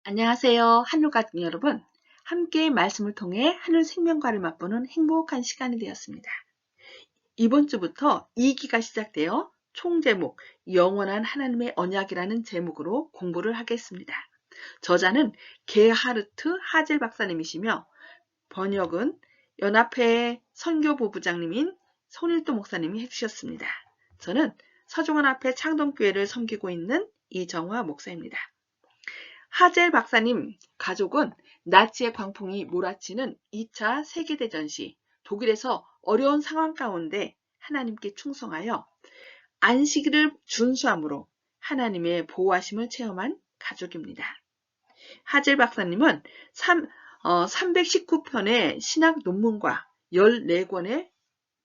안녕하세요. 하늘가족 여러분. 함께 말씀을 통해 하늘 생명과를 맛보는 행복한 시간이 되었습니다. 이번 주부터 2기가 시작되어 총 제목 영원한 하나님의 언약이라는 제목으로 공부를 하겠습니다. 저자는 게하르트 하젤 박사님이시며 번역은 연합회 선교부부장님인 손일도 목사님이 해주셨습니다. 저는 서중원앞에 창동교회를 섬기고 있는 이정화 목사입니다. 하젤 박사님 가족은 나치의 광풍이 몰아치는 2차 세계대전 시 독일에서 어려운 상황 가운데 하나님께 충성하여 안식일을 준수함으로 하나님의 보호하심을 체험한 가족입니다. 하젤 박사님은 319편의 신학 논문과 14권의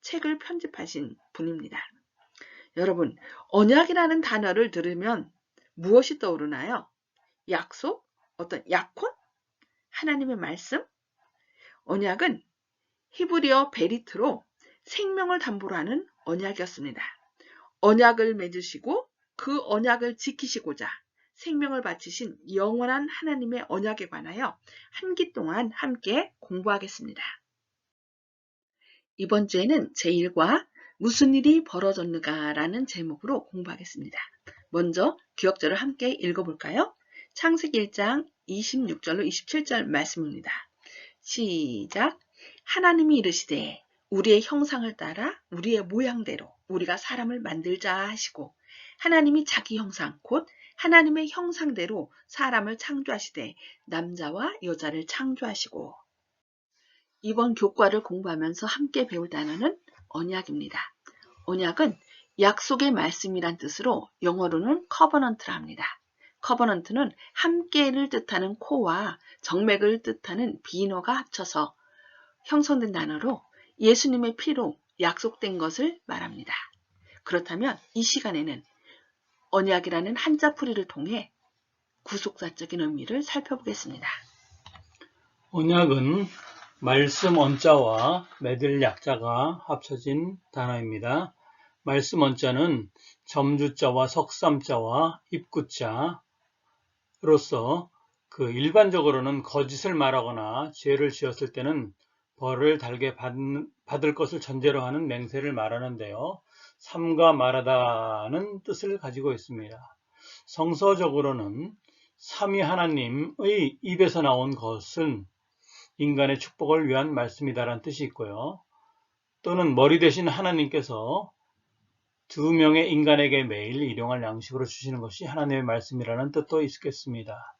책을 편집하신 분입니다. 여러분, 언약이라는 단어를 들으면 무엇이 떠오르나요? 약속? 어떤 약혼? 하나님의 말씀? 언약은 히브리어 베리트로 생명을 담보로 하는 언약이었습니다. 언약을 맺으시고 그 언약을 지키시고자 생명을 바치신 영원한 하나님의 언약에 관하여 한 기 동안 함께 공부하겠습니다. 이번 주에는 제1과 무슨 일이 벌어졌는가 라는 제목으로 공부하겠습니다. 먼저 기억절을 함께 읽어볼까요? 창세기 1장 26절로 27절 말씀입니다. 시작. 하나님이 이르시되 우리의 형상을 따라 우리의 모양대로 우리가 사람을 만들자 하시고 하나님이 자기 형상 곧 하나님의 형상대로 사람을 창조하시되 남자와 여자를 창조하시고. 이번 교과를 공부하면서 함께 배울 단어는 언약입니다. 언약은 약속의 말씀이란 뜻으로 영어로는 커버넌트라 합니다. 커버넌트는 함께를 뜻하는 코와 정맥을 뜻하는 비너가 합쳐서 형성된 단어로 예수님의 피로 약속된 것을 말합니다. 그렇다면 이 시간에는 언약이라는 한자풀이를 통해 구속사적인 의미를 살펴보겠습니다. 언약은 말씀 언자와 맺을 약자가 합쳐진 단어입니다. 말씀 언자는 점주자와 석삼자와 입구자로서 일반적으로는 거짓을 말하거나 죄를 지었을 때는 벌을 달게 받을 것을 전제로 하는 맹세를 말하는데요. 삼가 말하다는 뜻을 가지고 있습니다. 성서적으로는 삼위 하나님의 입에서 나온 것은 인간의 축복을 위한 말씀이다라는 뜻이 있고요. 또는 머리 대신 하나님께서 두 명의 인간에게 매일 일용할 양식으로 주시는 것이 하나님의 말씀이라는 뜻도 있겠습니다.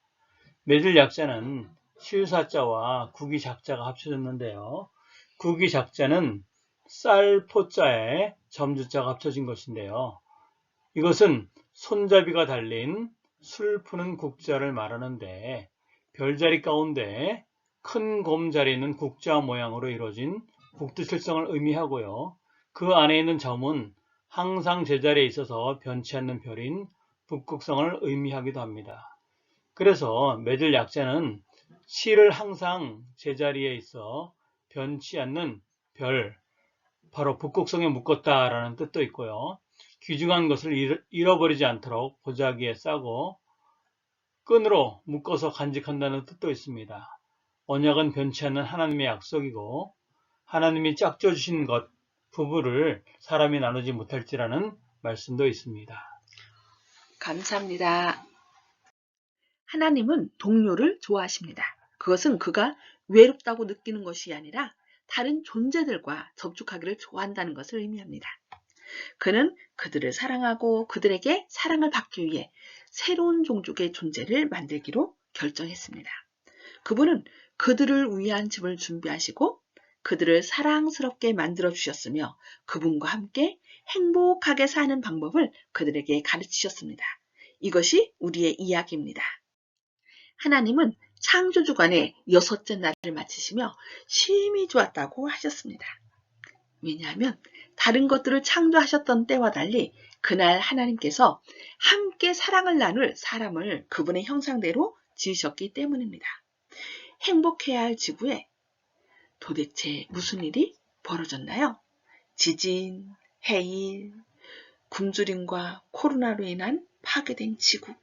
맺을 약자는 시유사자와 구기작자가 합쳐졌는데요. 구기작자는 쌀포자에 점주자가 합쳐진 것인데요. 이것은 손잡이가 달린 술 푸는 국자를 말하는데 별자리 가운데 큰 곰자리는 국자 모양으로 이루어진 국두칠성을 의미하고요. 그 안에 있는 점은 항상 제자리에 있어서 변치 않는 별인 북극성을 의미하기도 합니다. 그래서 맺을 약자는 실을 항상 제자리에 있어 변치 않는 별, 바로 북극성에 묶었다라는 뜻도 있고요. 귀중한 것을 잃어버리지 않도록 보자기에 싸고 끈으로 묶어서 간직한다는 뜻도 있습니다. 언약은 변치 않는 하나님의 약속이고 하나님이 짝져 주신 것, 부부를 사람이 나누지 못할지라는 말씀도 있습니다. 감사합니다. 하나님은 동료를 좋아하십니다. 그것은 그가 외롭다고 느끼는 것이 아니라 다른 존재들과 접촉하기를 좋아한다는 것을 의미합니다. 그는 그들을 사랑하고 그들에게 사랑을 받기 위해 새로운 종족의 존재를 만들기로 결정했습니다. 그분은 그들을 위한 집을 준비하시고 그들을 사랑스럽게 만들어 주셨으며 그분과 함께 행복하게 사는 방법을 그들에게 가르치셨습니다. 이것이 우리의 이야기입니다. 하나님은 창조주간의 6째 날을 마치시며 심히 좋았다고 하셨습니다. 왜냐하면 다른 것들을 창조하셨던 때와 달리 그날 하나님께서 함께 사랑을 나눌 사람을 그분의 형상대로 지으셨기 때문입니다. 행복해야 할 지구에 도대체 무슨 일이 벌어졌나요? 지진, 해일, 굶주림과 코로나로 인한 파괴된 지구.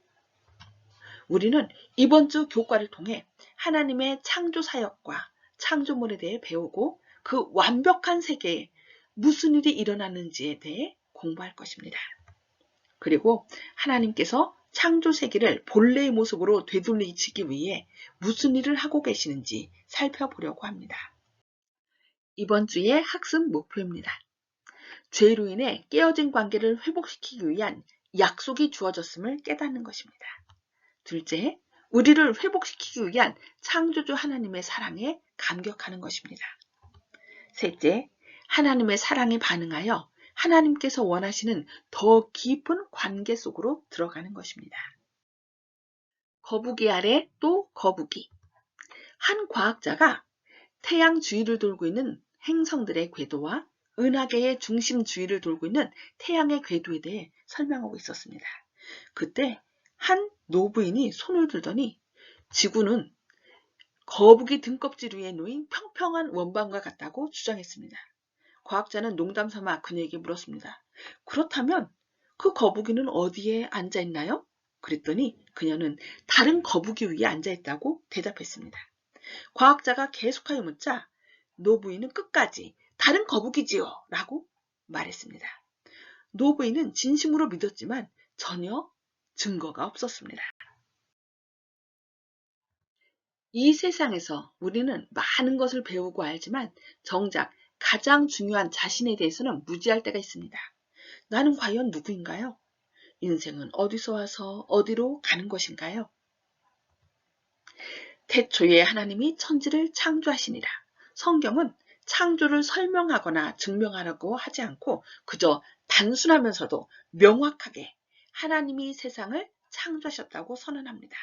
우리는 이번 주 교과를 통해 하나님의 창조 사역과 창조물에 대해 배우고 그 완벽한 세계에 무슨 일이 일어나는지에 대해 공부할 것입니다. 그리고 하나님께서 창조 세계를 본래의 모습으로 되돌리시기 위해 무슨 일을 하고 계시는지 살펴보려고 합니다. 이번 주의 학습 목표입니다. 죄로 인해 깨어진 관계를 회복시키기 위한 약속이 주어졌음을 깨닫는 것입니다. 둘째, 우리를 회복시키기 위한 창조주 하나님의 사랑에 감격하는 것입니다. 셋째, 하나님의 사랑에 반응하여 하나님께서 원하시는 더 깊은 관계 속으로 들어가는 것입니다. 거북이 아래 또 거북이. 한 과학자가 태양 주위를 돌고 있는 행성들의 궤도와 은하계의 중심 주위를 돌고 있는 태양의 궤도에 대해 설명하고 있었습니다. 그때 한 노부인이 손을 들더니 지구는 거북이 등껍질 위에 놓인 평평한 원반과 같다고 주장했습니다. 과학자는 농담삼아 그녀에게 물었습니다. 그렇다면 그 거북이는 어디에 앉아 있나요? 그랬더니 그녀는 다른 거북이 위에 앉아 있다고 대답했습니다. 과학자가 계속하여 묻자 노부인은 끝까지 다른 거북이지요 라고 말했습니다. 노부인은 진심으로 믿었지만 전혀 증거가 없었습니다. 이 세상에서 우리는 많은 것을 배우고 알지만 정작 가장 중요한 자신에 대해서는 무지할 때가 있습니다. 나는 과연 누구인가요? 인생은 어디서 와서 어디로 가는 것인가요? 태초에 하나님이 천지를 창조하시니라. 성경은 창조를 설명하거나 증명하라고 하지 않고 그저 단순하면서도 명확하게 하나님이 세상을 창조하셨다고 선언합니다.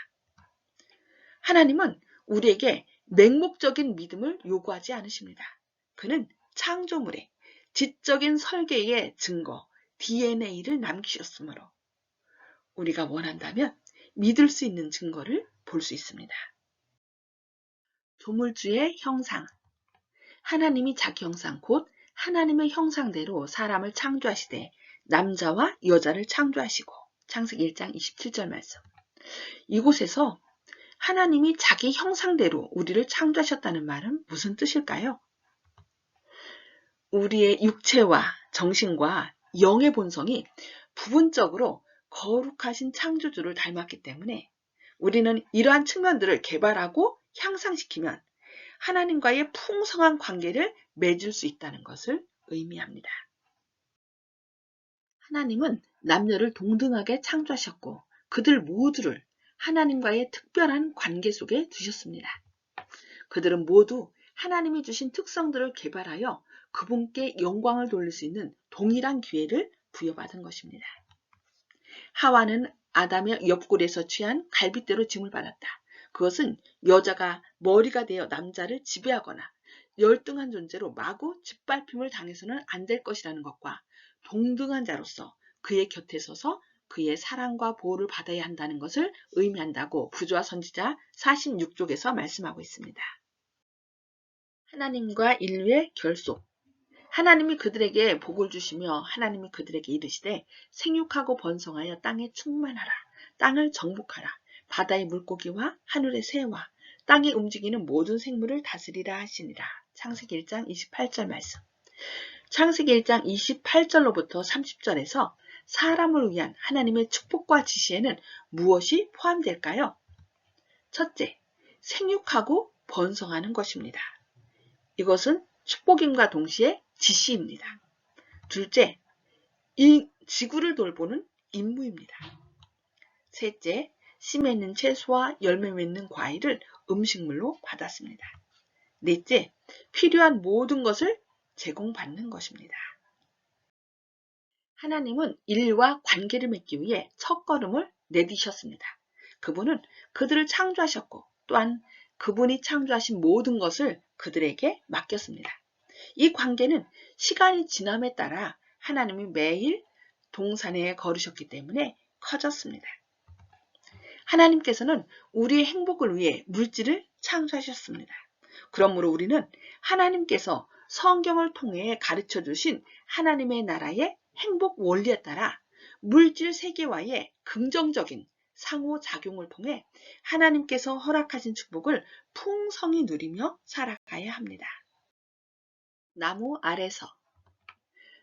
하나님은 우리에게 맹목적인 믿음을 요구하지 않으십니다. 그는 창조물의 지적인 설계의 증거, DNA를 남기셨으므로 우리가 원한다면 믿을 수 있는 증거를 볼 수 있습니다. 조물주의 형상. 하나님이 자기 형상 곧 하나님의 형상대로 사람을 창조하시되 남자와 여자를 창조하시고 창세기 1장 27절 말씀. 이곳에서 하나님이 자기 형상대로 우리를 창조하셨다는 말은 무슨 뜻일까요? 우리의 육체와 정신과 영의 본성이 부분적으로 거룩하신 창조주를 닮았기 때문에 우리는 이러한 측면들을 개발하고 향상시키면 하나님과의 풍성한 관계를 맺을 수 있다는 것을 의미합니다. 하나님은 남녀를 동등하게 창조하셨고 그들 모두를 하나님과의 특별한 관계 속에 두셨습니다. 그들은 모두 하나님이 주신 특성들을 개발하여 그분께 영광을 돌릴 수 있는 동일한 기회를 부여받은 것입니다. 하와는 아담의 옆구리에서 취한 갈빗대로 짐을 받았다. 그것은 여자가 머리가 되어 남자를 지배하거나 열등한 존재로 마구 짓밟힘을 당해서는 안 될 것이라는 것과 동등한 자로서 그의 곁에 서서 그의 사랑과 보호를 받아야 한다는 것을 의미한다고 부조화 선지자 46쪽에서 말씀하고 있습니다. 하나님과 인류의 결속. 하나님이 그들에게 복을 주시며 하나님이 그들에게 이르시되 생육하고 번성하여 땅에 충만하라. 땅을 정복하라. 바다의 물고기와 하늘의 새와 땅에 움직이는 모든 생물을 다스리라 하시니라. 창세기 1장 28절 말씀. 창세기 1장 28절로부터 30절에서 사람을 위한 하나님의 축복과 지시에는 무엇이 포함될까요? 첫째, 생육하고 번성하는 것입니다. 이것은 축복임과 동시에 지시입니다. 둘째, 이 지구를 돌보는 임무입니다. 셋째, 씨 맺는 채소와 열매 맺는 과일을 음식물로 받았습니다. 넷째, 필요한 모든 것을 제공받는 것입니다. 하나님은 인류와 관계를 맺기 위해 첫걸음을 내디셨습니다. 그분은 그들을 창조하셨고 또한 그분이 창조하신 모든 것을 그들에게 맡겼습니다. 이 관계는 시간이 지남에 따라 하나님이 매일 동산에 걸으셨기 때문에 커졌습니다. 하나님께서는 우리의 행복을 위해 물질을 창조하셨습니다. 그러므로 우리는 하나님께서 성경을 통해 가르쳐 주신 하나님의 나라의 행복 원리에 따라 물질 세계와의 긍정적인 상호작용을 통해 하나님께서 허락하신 축복을 풍성히 누리며 살아가야 합니다. 나무 아래서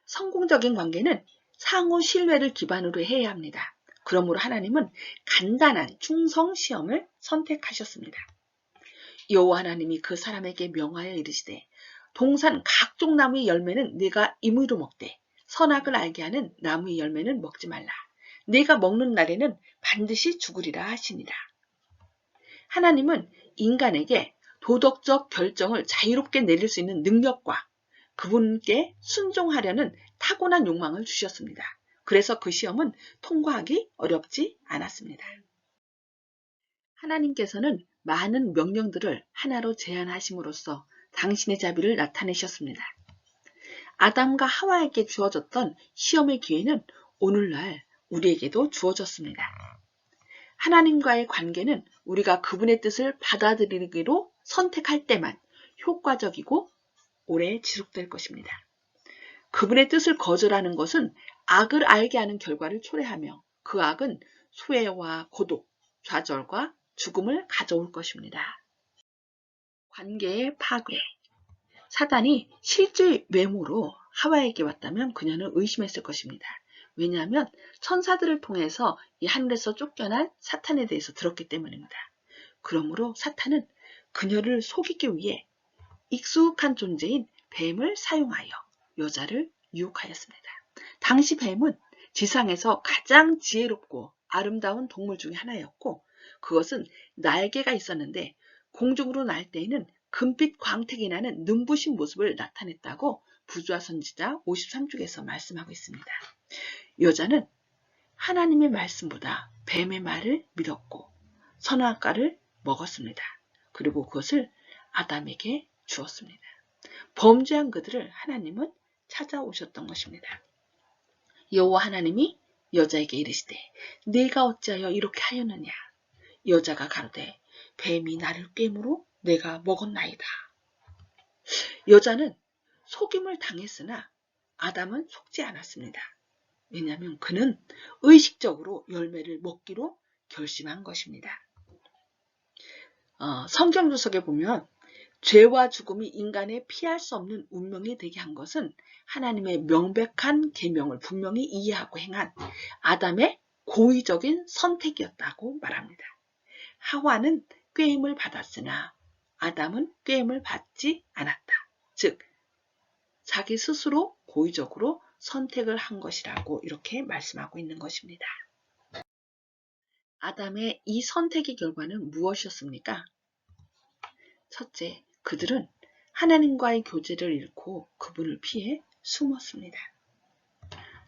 성공적인 관계는 상호 신뢰를 기반으로 해야 합니다. 그러므로 하나님은 간단한 충성 시험을 선택하셨습니다. 여호와 하나님이 그 사람에게 명하여 이르시되 동산 각종 나무의 열매는 네가 임의로 먹되 선악을 알게 하는 나무의 열매는 먹지 말라. 네가 먹는 날에는 반드시 죽으리라 하시니라. 하나님은 인간에게 도덕적 결정을 자유롭게 내릴 수 있는 능력과 그분께 순종하려는 타고난 욕망을 주셨습니다. 그래서 그 시험은 통과하기 어렵지 않았습니다. 하나님께서는 많은 명령들을 하나로 제한하심으로써 당신의 자비를 나타내셨습니다. 아담과 하와에게 주어졌던 시험의 기회는 오늘날 우리에게도 주어졌습니다. 하나님과의 관계는 우리가 그분의 뜻을 받아들이기로 선택할 때만 효과적이고 오래 지속될 것입니다. 그분의 뜻을 거절하는 것은 악을 알게 하는 결과를 초래하며 그 악은 소외와 고독, 좌절과 죽음을 가져올 것입니다. 관계의 파괴. 사단이 실제 외모로 하와에게 왔다면 그녀는 의심했을 것입니다. 왜냐하면 천사들을 통해서 이 하늘에서 쫓겨난 사탄에 대해서 들었기 때문입니다. 그러므로 사탄은 그녀를 속이기 위해 익숙한 존재인 뱀을 사용하여 여자를 유혹하였습니다. 당시 뱀은 지상에서 가장 지혜롭고 아름다운 동물 중에 하나였고 그것은 날개가 있었는데 공중으로 날 때에는 금빛 광택이 나는 눈부신 모습을 나타냈다고 부조화 선지자 53쪽에서 말씀하고 있습니다. 여자는 하나님의 말씀보다 뱀의 말을 믿었고 선악과를 먹었습니다. 그리고 그것을 아담에게 주었습니다. 범죄한 그들을 하나님은 찾아오셨던 것입니다. 여호와 하나님이 여자에게 이르시되 네가 어찌하여 이렇게 하였느냐. 여자가 가로되 뱀이 나를 꿰므로 내가 먹었나이다. 여자는 속임을 당했으나 아담은 속지 않았습니다. 왜냐하면 그는 의식적으로 열매를 먹기로 결심한 것입니다. 성경 주석에 보면 죄와 죽음이 인간의 피할 수 없는 운명이 되게 한 것은 하나님의 명백한 계명을 분명히 이해하고 행한 아담의 고의적인 선택이었다고 말합니다. 하와는 꾀임을 받았으나 아담은 꾀임을 받지 않았다. 즉 자기 스스로 고의적으로 선택을 한 것이라고 이렇게 말씀하고 있는 것입니다. 아담의 이 선택의 결과는 무엇이었습니까? 첫째, 그들은 하나님과의 교제를 잃고 그분을 피해 숨었습니다.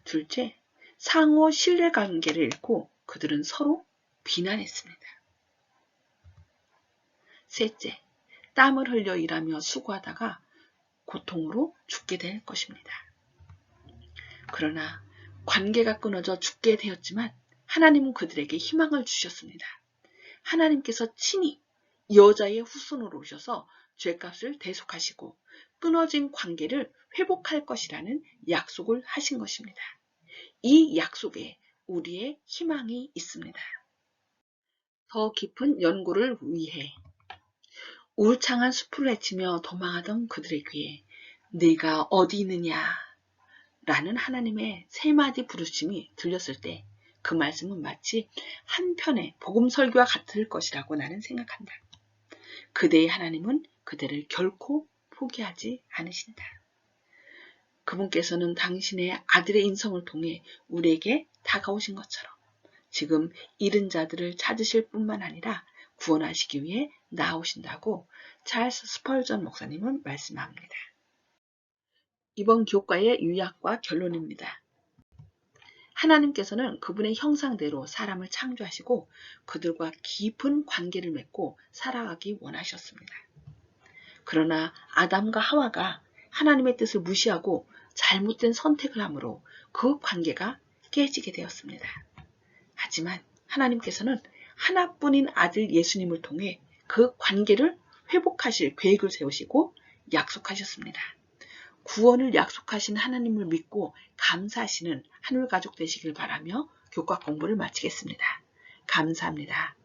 둘째, 상호 신뢰관계를 잃고 그들은 서로 비난했습니다. 셋째, 땀을 흘려 일하며 수고하다가 고통으로 죽게 될 것입니다. 그러나 관계가 끊어져 죽게 되었지만 하나님은 그들에게 희망을 주셨습니다. 하나님께서 친히 여자의 후손으로 오셔서 죄값을 대속하시고 끊어진 관계를 회복할 것이라는 약속을 하신 것입니다. 이 약속에 우리의 희망이 있습니다. 더 깊은 연구를 위해 울창한 숲을 헤치며 도망하던 그들의 귀에 네가 어디 있느냐 라는 하나님의 세 마디 부르심이 들렸을 때 그 말씀은 마치 한편의 복음 설교와 같을 것이라고 나는 생각한다. 그대의 하나님은 그대를 결코 포기하지 않으신다. 그분께서는 당신의 아들의 인성을 통해 우리에게 다가오신 것처럼 지금 잃은 자들을 찾으실 뿐만 아니라 구원하시기 위해 나오신다고 찰스 스펄전 목사님은 말씀합니다. 이번 교과의 요약과 결론입니다. 하나님께서는 그분의 형상대로 사람을 창조하시고 그들과 깊은 관계를 맺고 살아가기 원하셨습니다. 그러나 아담과 하와가 하나님의 뜻을 무시하고 잘못된 선택을 하므로 그 관계가 깨지게 되었습니다. 하지만 하나님께서는 하나뿐인 아들 예수님을 통해 그 관계를 회복하실 계획을 세우시고 약속하셨습니다. 구원을 약속하신 하나님을 믿고 감사하시는 하늘 가족 되시길 바라며 교과 공부를 마치겠습니다. 감사합니다.